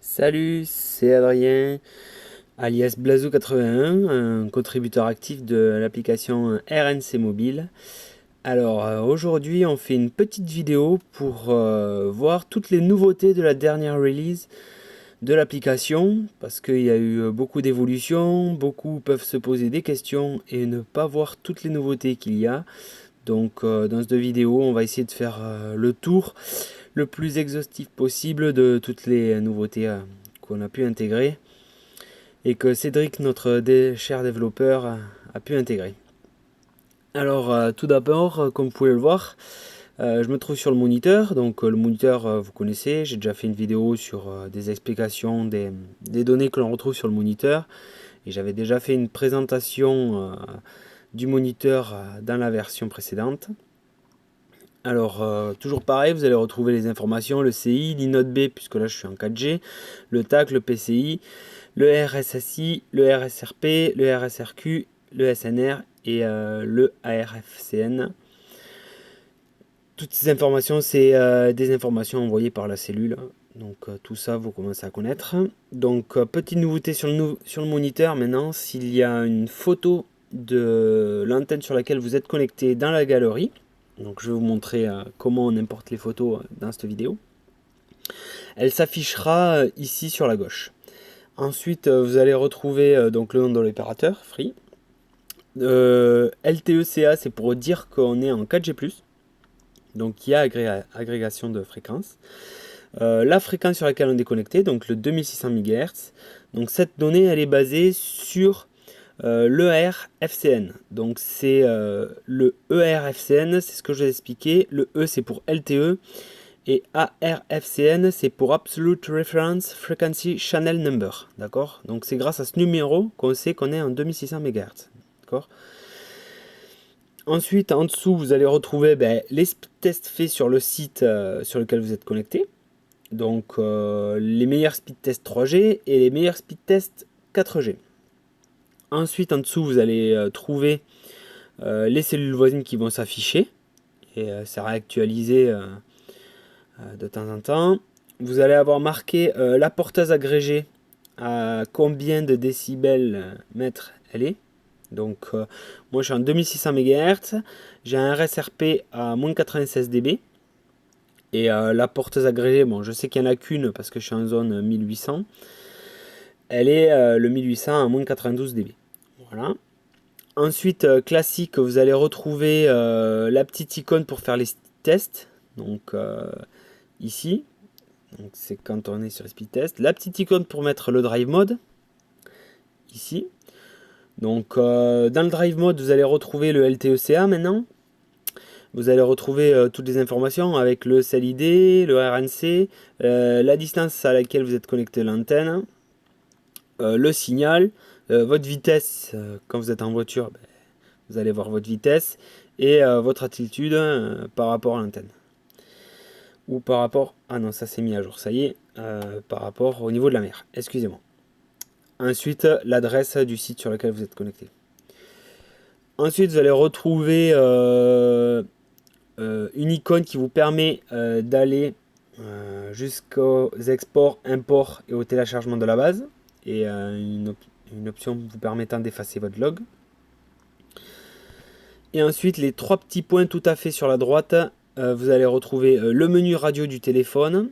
Salut, c'est Adrien, alias Blazou81, un contributeur actif de l'application RNC Mobile. Alors aujourd'hui on fait une petite vidéo pour voir toutes les nouveautés de la dernière release de l'application, parce qu'il y a eu beaucoup d'évolutions, beaucoup peuvent se poser des questions et ne pas voir toutes les nouveautés qu'il y a. Donc dans cette vidéo on va essayer de faire le tour le plus exhaustif possible de toutes les nouveautés qu'on a pu intégrer et que Cédric, notre cher développeur, a pu intégrer. Alors tout d'abord, comme vous pouvez le voir, je me trouve sur le moniteur. Donc le moniteur, vous connaissez, j'ai déjà fait une vidéo sur des explications des données que l'on retrouve sur le moniteur. Et j'avais déjà fait une présentation du moniteur dans la version précédente. Alors, toujours pareil, vous allez retrouver les informations, le CI, l'inote B, puisque là je suis en 4G, le TAC, le PCI, le RSSI, le RSRP, le RSRQ, le SNR et le ARFCN. Toutes ces informations, c'est des informations envoyées par la cellule. Donc tout ça, vous commencez à connaître. Donc petite nouveauté sur le moniteur maintenant, s'il y a une photo de l'antenne sur laquelle vous êtes connecté dans la galerie. Donc je vais vous montrer comment on importe les photos dans cette vidéo. Elle s'affichera ici sur la gauche. Ensuite, vous allez retrouver donc le nom de l'opérateur, Free. LTECA, c'est pour dire qu'on est en 4G+. Donc il y a agrégation de fréquences. La fréquence sur laquelle on est connecté, donc le 2600 MHz. Donc cette donnée, elle est basée sur l'ERFCN. Donc c'est le ERFCN, c'est ce que je vous ai expliqué. Le E, c'est pour LTE. Et ARFCN, c'est pour Absolute Reference Frequency Channel Number. D'accord? Donc c'est grâce à ce numéro qu'on sait qu'on est en 2600 MHz. D'accord? Ensuite, en dessous, vous allez retrouver les speed tests faits sur le site sur lequel vous êtes connecté. Donc les meilleurs speed tests 3G et les meilleurs speed tests 4G. Ensuite, en dessous, vous allez trouver les cellules voisines qui vont s'afficher. Et c'est réactualisé de temps en temps. Vous allez avoir marqué la porteuse agrégée à combien de décibels mètres elle est. Donc moi je suis en 2600 MHz, j'ai un RSRP à moins 96 dB. Et la porteuse agrégée, bon je sais qu'il n'y en a qu'une parce que je suis en zone 1800. Elle est le 1800 à moins 92 dB. Voilà. Ensuite, classique, vous allez retrouver la petite icône pour faire les tests. Donc ici, donc c'est quand on est sur le speed test. La petite icône pour mettre le drive mode, ici. Donc dans le drive mode, vous allez retrouver le LTECA maintenant. Vous allez retrouver toutes les informations avec le CLID, le RNC, la distance à laquelle vous êtes connecté à l'antenne, le signal, votre vitesse quand vous êtes en voiture, vous allez voir votre vitesse et votre altitude par rapport à l'antenne. Ou par rapport... Ah non, ça s'est mis à jour, ça y est, par rapport au niveau de la mer. Excusez-moi. Ensuite, l'adresse du site sur lequel vous êtes connecté. Ensuite, vous allez retrouver une icône qui vous permet d'aller jusqu'aux exports, imports et au téléchargement de la base. Et une option vous permettant d'effacer votre log. Et ensuite, les trois petits points tout à fait sur la droite, vous allez retrouver le menu radio du téléphone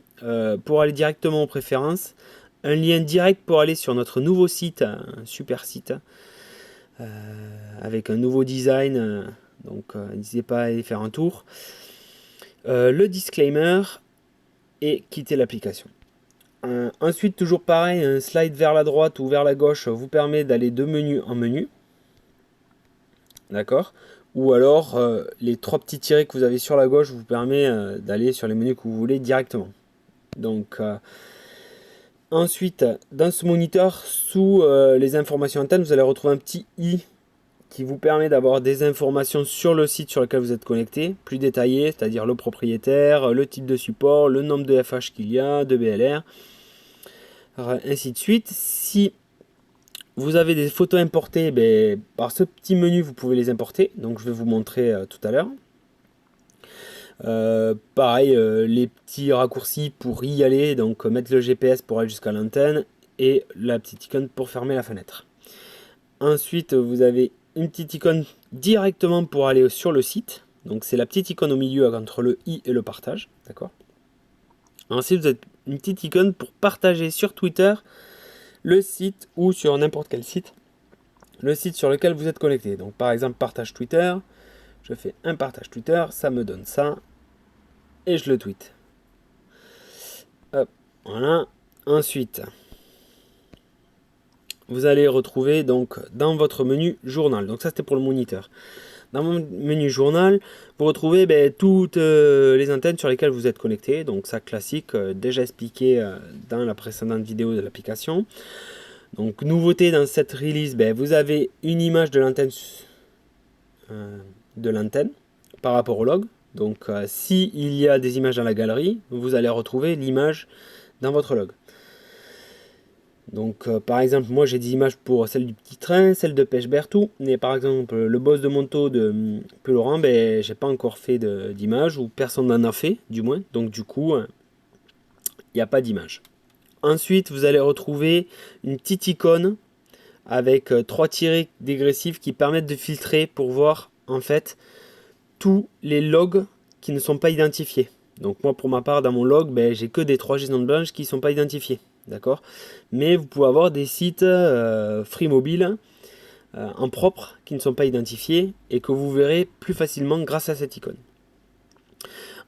pour aller directement aux préférences, un lien direct pour aller sur notre nouveau site, un super site, avec un nouveau design, donc n'hésitez pas à aller faire un tour, le disclaimer et quitter l'application. Ensuite, toujours pareil, un slide vers la droite ou vers la gauche vous permet d'aller de menu en menu. D'accord? Ou alors, les trois petits tirets que vous avez sur la gauche vous permet d'aller sur les menus que vous voulez directement. Donc, ensuite, dans ce moniteur, sous les informations antennes, vous allez retrouver un petit i qui vous permet d'avoir des informations sur le site sur lequel vous êtes connecté, plus détaillées, c'est-à-dire le propriétaire, le type de support, le nombre de FH qu'il y a, de BLR, ainsi de suite. Si vous avez des photos importées, par ce petit menu, vous pouvez les importer. Donc je vais vous montrer tout à l'heure. Pareil, les petits raccourcis pour y aller, donc mettre le GPS pour aller jusqu'à l'antenne et la petite icône pour fermer la fenêtre. Ensuite, vous avez une petite icône directement pour aller sur le site. Donc c'est la petite icône au milieu entre le i et le partage, d'accord. Ensuite, vous avez une petite icône pour partager sur Twitter le site ou sur n'importe quel site, le site sur lequel vous êtes connecté. Donc par exemple, partage Twitter, je fais un partage Twitter, ça me donne ça, et je le tweet. Hop, voilà. Ensuite, vous allez retrouver donc dans votre menu journal. Donc ça c'était pour le moniteur. Dans mon menu journal, vous retrouvez toutes les antennes sur lesquelles vous êtes connecté. Donc ça classique, déjà expliqué dans la précédente vidéo de l'application. Donc nouveauté dans cette release, vous avez une image de l'antenne par rapport au log. Donc s'il y a des images dans la galerie, vous allez retrouver l'image dans votre log. Donc par exemple, moi j'ai des images pour celle du petit train, celle de Pêche Bertou, mais par exemple le boss de manteau de Peloran, j'ai pas encore fait d'image, ou personne n'en a fait du moins, donc du coup il n'y a pas d'image. Ensuite vous allez retrouver une petite icône avec 3 tirets dégressifs qui permettent de filtrer pour voir en fait tous les logs qui ne sont pas identifiés. Donc moi pour ma part dans mon log, j'ai que des 3G zones blanches qui ne sont pas identifiés. D'accord, mais vous pouvez avoir des sites free mobile en propre qui ne sont pas identifiés et que vous verrez plus facilement grâce à cette icône.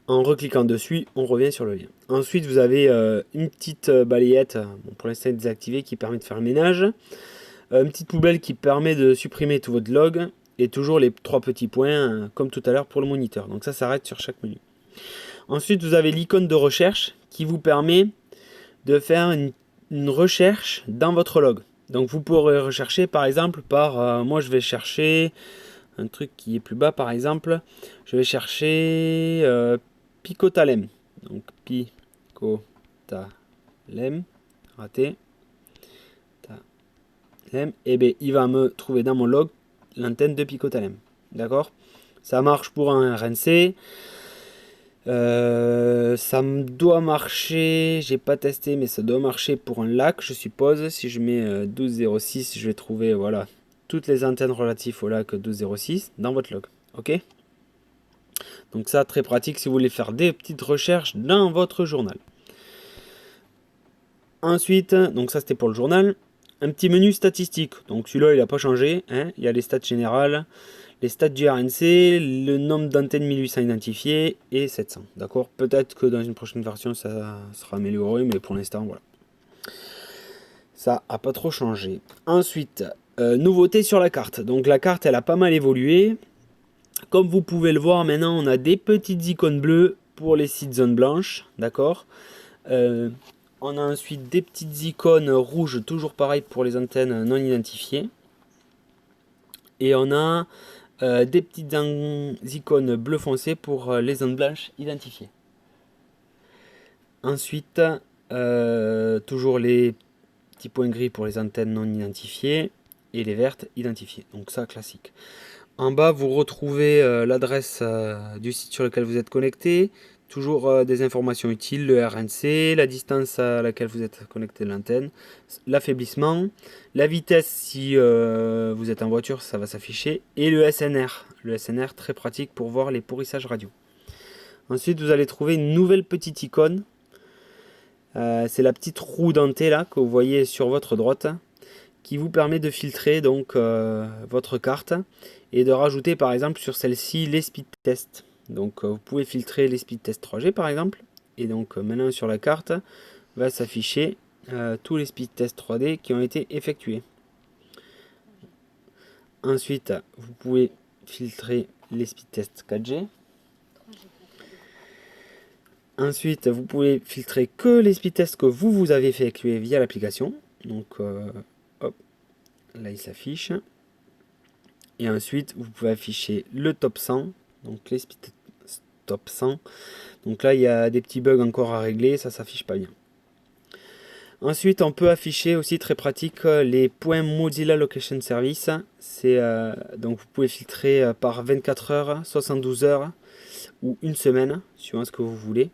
En recliquant dessus, on revient sur le lien. Ensuite, vous avez une petite balayette, pour l'instant désactivée, qui permet de faire le ménage. Une petite poubelle qui permet de supprimer tout votre log. Et toujours les 3 petits points, comme tout à l'heure pour le moniteur. Donc ça s'arrête sur chaque menu. Ensuite, vous avez l'icône de recherche qui vous permet de faire une recherche dans votre log. Donc vous pourrez rechercher par exemple par, moi je vais chercher un truc qui est plus bas par exemple, je vais chercher Picotalem. Donc Picotalem, raté, Talem, et bien il va me trouver dans mon log l'antenne de Picotalem. D'accord, ça marche pour un RNC. Ça doit marcher, j'ai pas testé, mais ça doit marcher pour un lac, je suppose. Si je mets 1206, je vais trouver voilà toutes les antennes relatives au lac 1206 dans votre log. Ok, donc ça très pratique si vous voulez faire des petites recherches dans votre journal. Ensuite, donc ça c'était pour le journal, un petit menu statistique. Donc celui-là il n'a pas changé, hein. Il y a les stats générales, les stats du RNC, le nombre d'antennes 1800 identifiées et 700. D'accord, peut-être que dans une prochaine version ça sera amélioré, mais pour l'instant voilà. Ça n'a pas trop changé. Ensuite, nouveauté sur la carte. Donc la carte elle a pas mal évolué. Comme vous pouvez le voir maintenant, on a des petites icônes bleues pour les sites zones blanches. D'accord. On a ensuite des petites icônes rouges, toujours pareil pour les antennes non identifiées. Et on a des petites icônes bleu foncé pour les zones blanches identifiées. Ensuite, toujours les petits points gris pour les antennes non identifiées et les vertes identifiées. Donc ça, classique. En bas, vous retrouvez l'adresse du site sur lequel vous êtes connecté. Toujours des informations utiles, le RNC, la distance à laquelle vous êtes connecté de l'antenne, l'affaiblissement, la vitesse si vous êtes en voiture, ça va s'afficher, et le SNR. Le SNR, très pratique pour voir les pourrissages radio. Ensuite, vous allez trouver une nouvelle petite icône. C'est la petite roue dentée là que vous voyez sur votre droite, qui vous permet de filtrer donc votre carte et de rajouter par exemple sur celle-ci les speed tests. Donc vous pouvez filtrer les speed tests 3G par exemple, et donc maintenant sur la carte va s'afficher tous les speed tests 3D qui ont été effectués. Ensuite vous pouvez filtrer les speed tests 4G. Ensuite vous pouvez filtrer que les speed tests que vous avez effectués via l'application. Donc hop, là il s'affiche. Et ensuite vous pouvez afficher le top 100, donc les speed top 100. Donc là il y a des petits bugs encore à régler, ça s'affiche pas bien. Ensuite on peut afficher aussi, très pratique, les points Mozilla Location Service. C'est donc vous pouvez filtrer par 24 heures, 72 heures ou une semaine, suivant ce que vous voulez.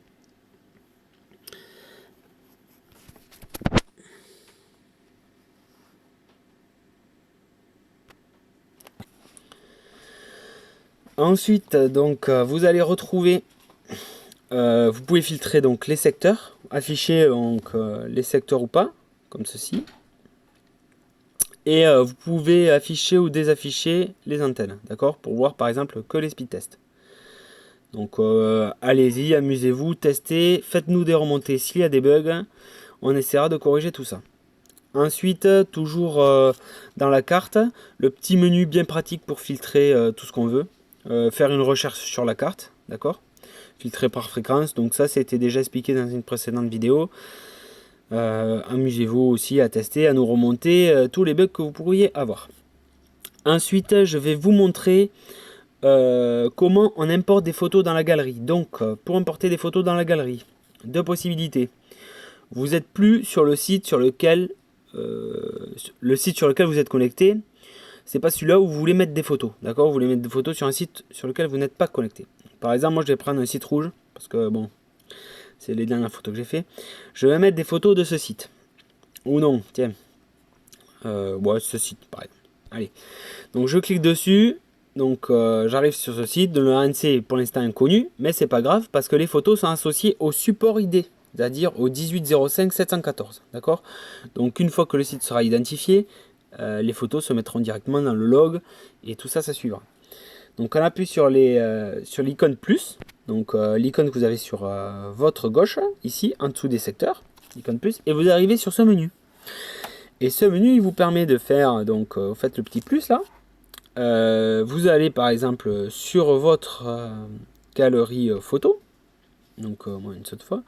Ensuite, donc, vous allez retrouver, vous pouvez filtrer donc les secteurs, afficher donc les secteurs ou pas, comme ceci. Et vous pouvez afficher ou désafficher les antennes, d'accord, pour voir par exemple que les speed tests. Donc allez-y, amusez-vous, testez, faites-nous des remontées s'il y a des bugs, on essaiera de corriger tout ça. Ensuite, toujours dans la carte, le petit menu bien pratique pour filtrer tout ce qu'on veut. Faire une recherche sur la carte, d'accord? Filtrer par fréquence, donc ça c'était déjà expliqué dans une précédente vidéo. Amusez-vous aussi à tester, à nous remonter tous les bugs que vous pourriez avoir. Ensuite, je vais vous montrer comment on importe des photos dans la galerie. Donc, pour importer des photos dans la galerie, deux possibilités. Vous n'êtes plus sur le site sur lequel vous êtes connecté. C'est pas celui-là où vous voulez mettre des photos, d'accord? Vous voulez mettre des photos sur un site sur lequel vous n'êtes pas connecté. Par exemple, moi je vais prendre un site rouge parce que bon, c'est les dernières photos que j'ai fait. Je vais mettre des photos de ce site. Ou non, tiens. Ouais, ce site, par exemple. Allez. Donc je clique dessus. Donc j'arrive sur ce site. Le ANC est pour l'instant inconnu, mais c'est pas grave parce que les photos sont associées au support ID, c'est-à-dire au 1805 714. D'accord? Donc une fois que le site sera identifié, les photos se mettront directement dans le log et tout ça, ça suivra. Donc on appuie sur l'icône plus, donc l'icône que vous avez sur votre gauche, ici, en dessous des secteurs, l'icône plus, et vous arrivez sur ce menu. Et ce menu, il vous permet de faire, donc vous faites le petit plus là, vous allez par exemple sur votre galerie photo, donc moi une seule fois,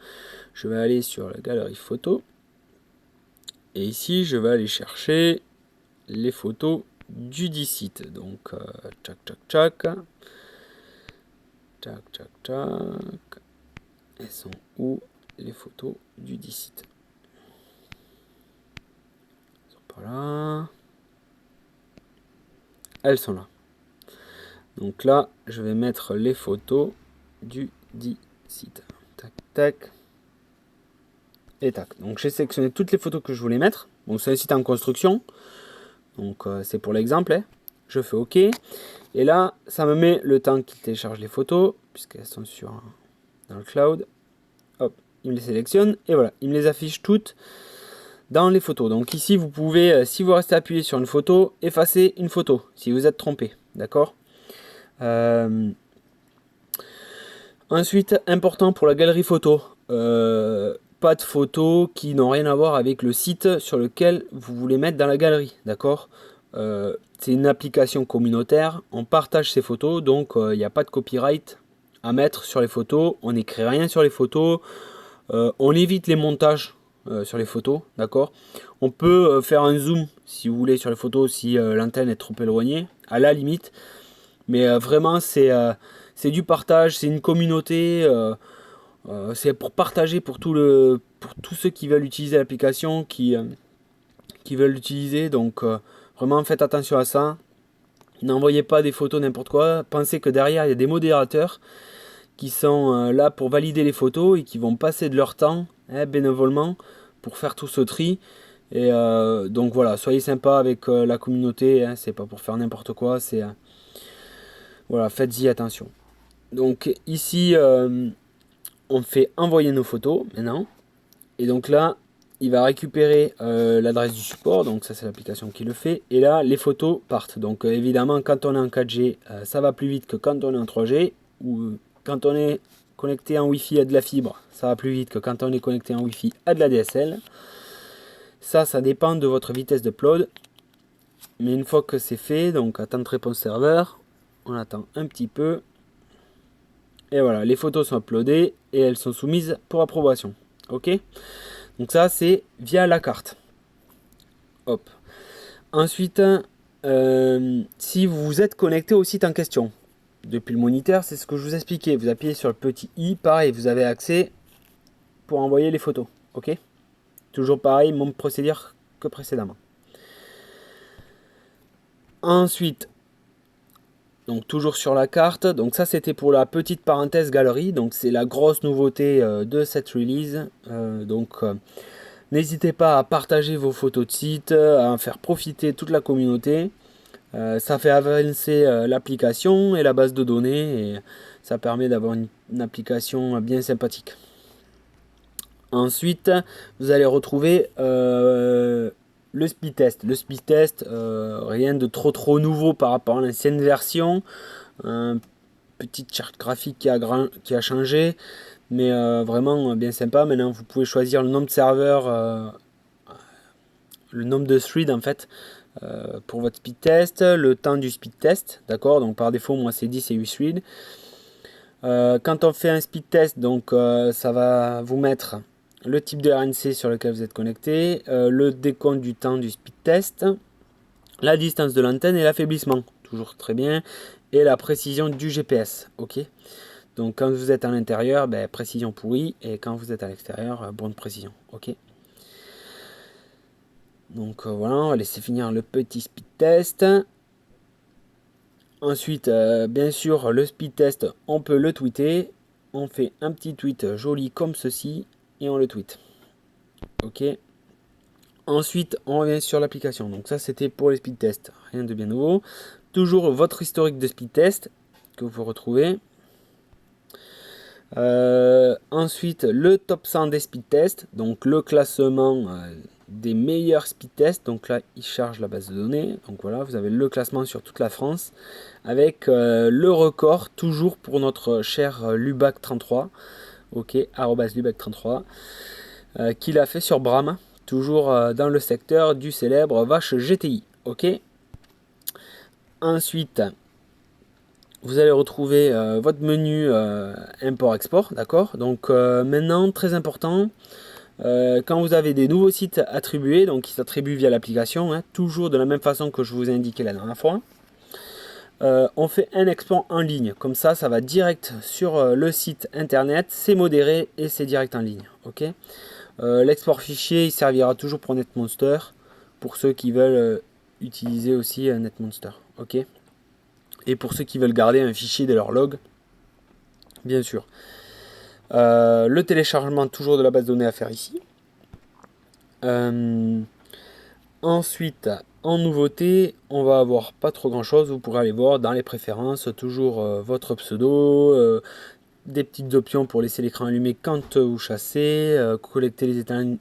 je vais aller sur la galerie photo, et ici je vais aller chercher les photos du 10 site. Donc, tchac, tchac, tchac. Tchac, tchac, tchac. Elles sont où les photos du 10 site? Elles sont pas là. Elles sont là. Donc là, je vais mettre les photos du 10 site. Tac, tac. Et tac. Donc j'ai sélectionné toutes les photos que je voulais mettre. Donc c'est un site en construction. Donc c'est pour l'exemple. Hein. Je fais OK. Et là, ça me met le temps qu'il télécharge les photos, puisqu'elles sont dans le cloud. Hop, il me les sélectionne. Et voilà, il me les affiche toutes dans les photos. Donc ici, vous pouvez, si vous restez appuyé sur une photo, effacer une photo, si vous êtes trompé. D'accord Ensuite, important pour la galerie photo. Pas de photos qui n'ont rien à voir avec le site sur lequel vous voulez mettre dans la galerie. D'accord C'est une application communautaire. On partage ces photos, donc il n'y a pas de copyright à mettre sur les photos. On n'écrit rien sur les photos. On évite les montages sur les photos. D'accord On peut faire un zoom si vous voulez sur les photos si l'antenne est trop éloignée, à la limite. Mais vraiment, c'est du partage, c'est une communauté. C'est pour partager pour tous ceux qui veulent utiliser l'application, qui veulent l'utiliser. Donc vraiment faites attention à ça. N'envoyez pas des photos n'importe quoi. Pensez que derrière il y a des modérateurs qui sont là pour valider les photos et qui vont passer de leur temps bénévolement pour faire tout ce tri. Et donc voilà, soyez sympa avec la communauté. C'est pas pour faire n'importe quoi. C'est voilà, faites-y attention. Donc ici on fait envoyer nos photos maintenant. Et donc là, il va récupérer l'adresse du support. Donc ça, c'est l'application qui le fait. Et là, les photos partent. Donc évidemment, quand on est en 4G, ça va plus vite que quand on est en 3G. Ou quand on est connecté en Wi-Fi à de la fibre, ça va plus vite que quand on est connecté en Wi-Fi à de la DSL. Ça dépend de votre vitesse d'upload. Mais une fois que c'est fait, donc attente réponse serveur, on attend un petit peu. Et voilà, les photos sont uploadées et elles sont soumises pour approbation. Ok? Donc ça, c'est via la carte. Hop. Ensuite, si vous êtes connecté au site en question, depuis le moniteur, c'est ce que je vous expliquais. Vous appuyez sur le petit i, pareil, vous avez accès pour envoyer les photos. Ok? Toujours pareil, même procédure que précédemment. Ensuite, Donc toujours sur la carte, donc ça c'était pour la petite parenthèse galerie, donc c'est la grosse nouveauté de cette release. N'hésitez pas à partager vos photos de site, à en faire profiter toute la communauté. Ça fait avancer l'application et la base de données et ça permet d'avoir une application bien sympathique. Ensuite, vous allez retrouver le speed test. Le speed test, rien de trop nouveau par rapport à l'ancienne version. Un petit chart graphique qui a changé, mais vraiment bien sympa. Maintenant, vous pouvez choisir le nombre de serveurs, le nombre de threads en fait, pour votre speed test, le temps du speed test, d'accord. Donc par défaut, moi c'est 10 et 8 threads. Quand on fait un speed test, donc ça va vous mettre le type de RNC sur lequel vous êtes connecté, le décompte du temps du speed test, la distance de l'antenne et l'affaiblissement, toujours très bien, et la précision du GPS, ok. Donc quand vous êtes à l'intérieur, ben, précision pourrie, et quand vous êtes à l'extérieur, bonne précision, ok. Donc voilà, on va laisser finir le petit speed test. Ensuite, bien sûr, le speed test, on peut le tweeter. On fait un petit tweet joli comme ceci et on le tweet. Ok. Ensuite, on revient sur l'application. Donc ça, c'était pour les speed tests. Rien de bien nouveau. Toujours votre historique de speed test que vous retrouvez. Ensuite, le top 100 des speed tests. Donc le classement des meilleurs speed tests. Donc là, il charge la base de données. Donc voilà, vous avez le classement sur toute la France. Avec le record, toujours pour notre cher Lubac33. Ok, @Lubac33. Qu'il a fait sur Bram. Toujours dans le secteur du célèbre Vache GTI. Ok. Ensuite, vous allez retrouver votre menu import-export. D'accord. Donc maintenant, très important, quand vous avez des nouveaux sites attribués, donc qui s'attribuent via l'application, hein, toujours de la même façon que je vous ai indiqué la dernière fois, on fait un export en ligne. Comme ça, ça va direct sur le site internet, c'est modéré et c'est direct en ligne. Ok. L'export fichier, il servira toujours pour NetMonster, pour ceux qui veulent utiliser aussi NetMonster. Ok. Et pour ceux qui veulent garder un fichier de leur log, bien sûr. Le téléchargement toujours de la base de données à faire ici. Ensuite, en nouveauté, on va avoir pas trop grand chose. Vous pourrez aller voir dans les préférences, toujours votre pseudo, des petites options pour laisser l'écran allumé quand vous chassez, collecter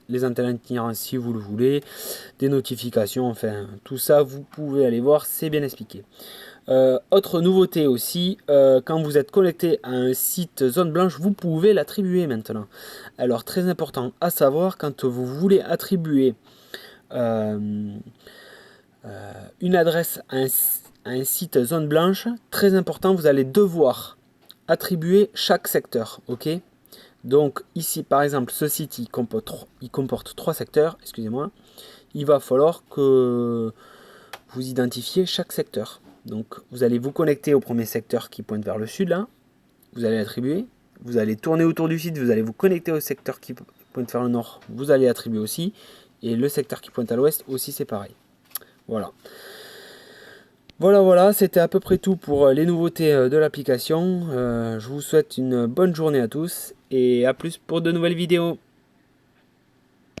les antennes itinérantes si vous le voulez, des notifications, enfin tout ça vous pouvez aller voir, c'est bien expliqué. Autre nouveauté aussi, quand vous êtes connecté à un site zone blanche, vous pouvez l'attribuer maintenant. Alors très important à savoir, quand vous voulez attribuer une adresse à un site zone blanche, très important, vous allez devoir attribuer chaque secteur, ok. Donc ici par exemple ce site il comporte 3 secteurs, excusez-moi, il va falloir que vous identifiez chaque secteur. Donc vous allez vous connecter au premier secteur qui pointe vers le sud là, vous allez attribuer, vous allez tourner autour du site, vous allez vous connecter au secteur qui pointe vers le nord, vous allez attribuer aussi, et le secteur qui pointe à l'ouest aussi c'est pareil. Voilà. Voilà, c'était à peu près tout pour les nouveautés de l'application. Je vous souhaite une bonne journée à tous et à plus pour de nouvelles vidéos.